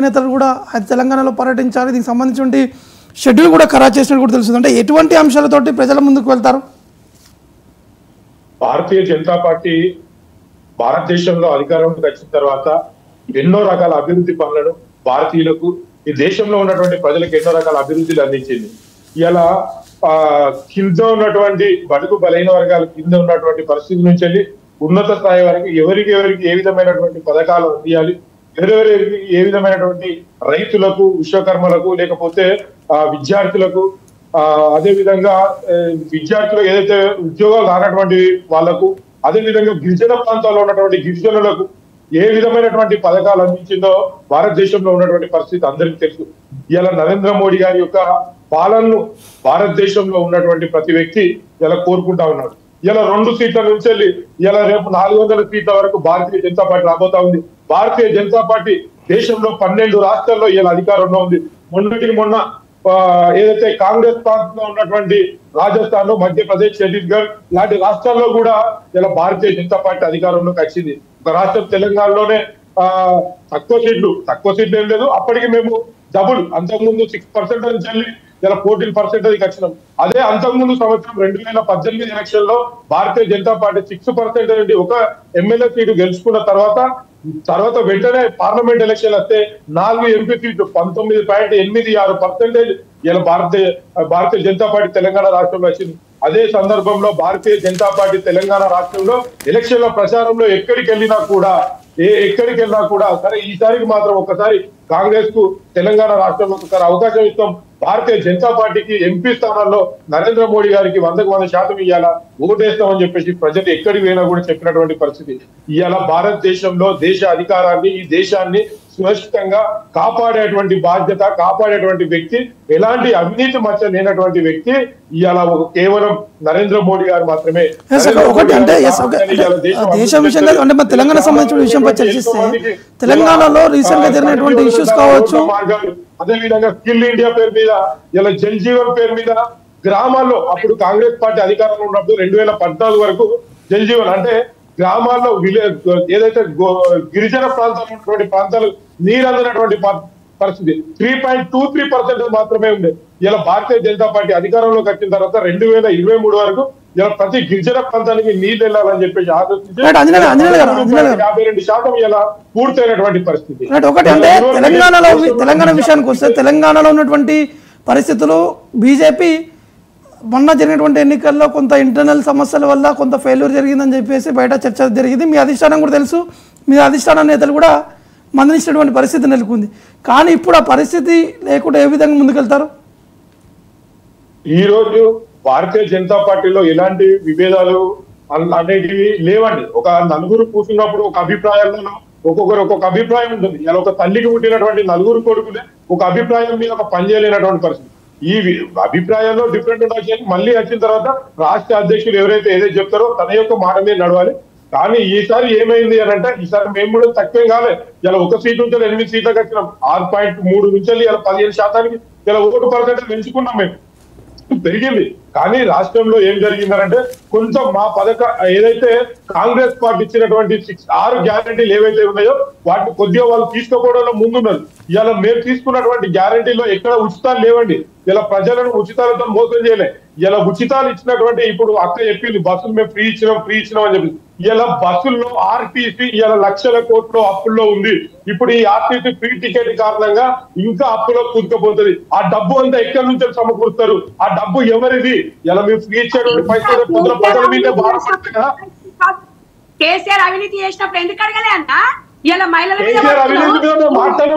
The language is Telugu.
నేతలు కూడా తెలంగాణలో పర్యటించాలి. దీనికి సంబంధించి షెడ్యూల్ కూడా ఖరారు చేసినట్టు కూడా తెలుస్తుంది. అంటే ఎటువంటి అంశాలతోటి ప్రజల ముందుకు వెళ్తారు? భారతీయ జనతా పార్టీ భారతదేశంలో అధికారంలోకి వచ్చిన తర్వాత ఎన్నో రకాల అభివృద్ధి పనులను భారతీయులకు, ఈ దేశంలో ఉన్నటువంటి ప్రజలకు ఎన్నో రకాల అభివృద్ధిని అందించింది. ఇలా కింద ఉన్నటువంటి బడుగు బలైన వర్గాల కింద ఉన్నటువంటి పరిస్థితి నుంచి వెళ్ళి ఉన్నత స్థాయి వరకు ఎవరికి ఏ విధమైనటువంటి పథకాలు అందియాలి, ఎవరెవరికి ఏ విధమైనటువంటి రైతులకు, విశ్వకర్మలకు, లేకపోతే విద్యార్థులకు, అదే విధంగా విద్యార్థులకు ఏదైతే ఉద్యోగాలు రానటువంటి వాళ్లకు, అదే విధంగా గిరిజన ప్రాంతాల్లో ఉన్నటువంటి గిరిజనులకు ఏ విధమైనటువంటి పథకాలు అందించిందో భారతదేశంలో ఉన్నటువంటి పరిస్థితి అందరికీ తెలుసు. ఇలా నరేంద్ర మోడీ గారి యొక్క పాలనను భారతదేశంలో ఉన్నటువంటి ప్రతి వ్యక్తి ఇలా కోరుకుంటా ఉన్నాడు. ఇలా 2 సీట్ల నుంచి వెళ్ళి ఇలా రేపు 400 సీట్ల వరకు భారతీయ జనతా పార్టీ రాబోతా ఉంది. భారతీయ జనతా పార్టీ దేశంలో 12 రాష్ట్రాల్లో ఇలా అధికారంలో ఉంది. మొన్న ఏదైతే కాంగ్రెస్ ప్రాంతంలో ఉన్నటువంటి రాజస్థాన్ లో, మధ్యప్రదేశ్, ఛత్తీస్గఢ్ లాంటి రాష్ట్రాల్లో కూడా ఇలా భారతీయ జనతా పార్టీ అధికారంలోకి వచ్చింది. ఒక రాష్ట్రం తెలంగాణలోనే తక్కువ సీట్లు ఏం లేదు. అప్పటికి మేము డబుల్, అంతకుముందు 6% నుంచి వెళ్ళి ఇలా 14% వచ్చినాం. అదే అంతకుముందు సంవత్సరం 2018 ఎలక్షన్ లో భారతీయ జనతా పార్టీ 6% నుండి ఒక ఎమ్మెల్యే సీటు గెలుచుకున్న తర్వాత వెంటనే పార్లమెంట్ ఎలక్షన్ వస్తే 4 ఎంపీ సీట్లు 19.86% ఇలా భారతీయ జనతా పార్టీ తెలంగాణ రాష్ట్రంలో వచ్చింది. అదే సందర్భంలో భారతీయ జనతా పార్టీ తెలంగాణ రాష్ట్రంలో ఎలక్షన్ల ప్రచారంలో ఎక్కడికి వెళ్ళినా కూడా సరే ఈసారికి మాత్రం ఒకసారి కాంగ్రెస్ కు తెలంగాణ రాష్ట్రంలో ఒకసారి అవకాశం ఇస్తాం, భారతీయ జనతా పార్టీకి ఎంపీ స్థానాల్లో నరేంద్ర మోడీ గారికి 100% ఇవ్వాలా, ఓటేస్తామని చెప్పేసి ప్రజలు ఎక్కడికి పోయినా కూడా చెప్పినటువంటి పరిస్థితి. ఇవాళ భారతదేశంలో దేశ అధికారాన్ని, ఈ దేశాన్ని సురక్షితంగా కాపాడేటువంటి బాధ్యత, కాపాడేటువంటి వ్యక్తి, ఎలాంటి అవినీతి మచ్చ లేనటువంటి వ్యక్తి ఇవాళ కేవలం నరేంద్ర మోడీ గారు మాత్రమే. దేశం విషయంగా అంటే మన తెలంగాణ సంబంధించిన విషయంపై చర్చిస్తే తెలంగాణలో రీసెంట్ గా జరిగినటువంటి ఇష్యూస్ కావచ్చు, అదే విధంగా స్కిల్ ఇండియా పేరు మీద, ఇలా జల్ జీవన్ పేరు మీద గ్రామాల్లో అప్పుడు కాంగ్రెస్ పార్టీ అధికారంలో ఉన్నప్పుడు 2014 వరకు జల్ జీవన్ అంటే గ్రామాల్లో ఏదైతే గిరిజన ప్రాంతాలు ఉన్నటువంటి ప్రాంతాలు నీరు అందినటువంటి పరిస్థితి 3.23% మాత్రమే ఉంది. ఇలా భారతీయ జనతా పార్టీ అధికారంలోకి వచ్చిన తర్వాత 2023 వరకు ఇలా ప్రతి గిరిజన ప్రాంతానికి నీళ్ళు వెళ్ళాలని చెప్పేసి ఆలోచించి 52% ఇలా పూర్తయినటువంటి పరిస్థితి. ఒకటి అంటే తెలంగాణ విషయానికి వస్తే తెలంగాణలో ఉన్నటువంటి పరిస్థితులు బీజేపీ మొన్న జరిగినటువంటి ఎన్నికల్లో కొంత ఇంటర్నల్ సమస్యల వల్ల కొంత ఫెయిల్యూర్ జరిగిందని చెప్పేసి బయట చర్చ జరిగింది. మీ అధిష్టానం కూడా తెలుసు, మీ అధిష్టాన నేతలు కూడా మందలించినటువంటి పరిస్థితి నెలకొంది. కానీ ఇప్పుడు ఆ పరిస్థితి లేకుండా ఏ విధంగా ముందుకెళ్తారు? ఈ రోజు భారతీయ జనతా పార్టీలో ఎలాంటి విభేదాలు అనేటివి లేవండి. ఒక నలుగురు కూర్చున్నప్పుడు ఒక అభిప్రాయాల్లో ఒక్కొక్కరు ఒక్కొక్క అభిప్రాయం ఉంటుంది. ఇలా ఒక తల్లికి పుట్టినటువంటి 4 కొడుకులే ఒక అభిప్రాయం మీద ఒక పనిచేయలేనటువంటి పరిస్థితి. ఈ అభిప్రాయాల్లో డిఫరెంట్ ఉండొచ్చు. మళ్ళీ వచ్చిన తర్వాత రాష్ట్ర అధ్యక్షులు ఎవరైతే ఏదైతే చెప్తారో తన యొక్క మాట మీద నడవాలి. కానీ ఈసారి ఏమైంది అని అంటే ఈసారి మేము కూడా తక్కువేం కాలే. ఇలా 1 సీటు నుంచి 8 సీట్లకు వచ్చినాం. 6.3 నుంచి ఇలా 15% ఇలా 1% పెంచుకున్నాం, మేము పెరిగింది. కానీ రాష్ట్రంలో ఏం జరిగిందంటే కొంచెం మా ఏదైతే కాంగ్రెస్ పార్టీ ఇచ్చినటువంటి 6 గ్యారంటీలు ఏవైతే ఉన్నాయో వాటిని కొద్దిగా వాళ్ళు తీసుకోవడంలో ముందున్నారు. ఇలా మేము తీసుకున్నటువంటి గ్యారంటీలో ఎక్కడ ఉచితాలు లేవండి. ఇలా ప్రజలను ఉచితాలతో మోసం చేయలే. ఇలా ఉచితాలు ఇచ్చినటువంటి ఇప్పుడు అక్క చెప్పింది బస్సులు మేము ఫ్రీ ఇచ్చినాం అని చెప్పి. ఇలా బస్సుల్లో ఆర్టీసీ ఇలా లక్షల కోట్ల అప్పుల్లో ఉంది. ఇప్పుడు ఈ ఆర్టీసీ ఫ్రీ టికెట్ కారణంగా ఇంకా అప్పులో కూరుకుపోతుంది. ఆ డబ్బు అంతా ఎక్కడి నుంచి సమకూరుస్తారు? ఆ డబ్బు ఎవరిది? ఇలా మేము ఫ్రీ ఇచ్చేటువంటి పైసలు ప్రజల మీద బాధపడతాయి కదా. కేసీఆర్ అవినీతి చేసినప్పుడు ఎందుకు అడగలే అన్న? ఇలా మహిళల అవినీతి మీద మాట్లాడే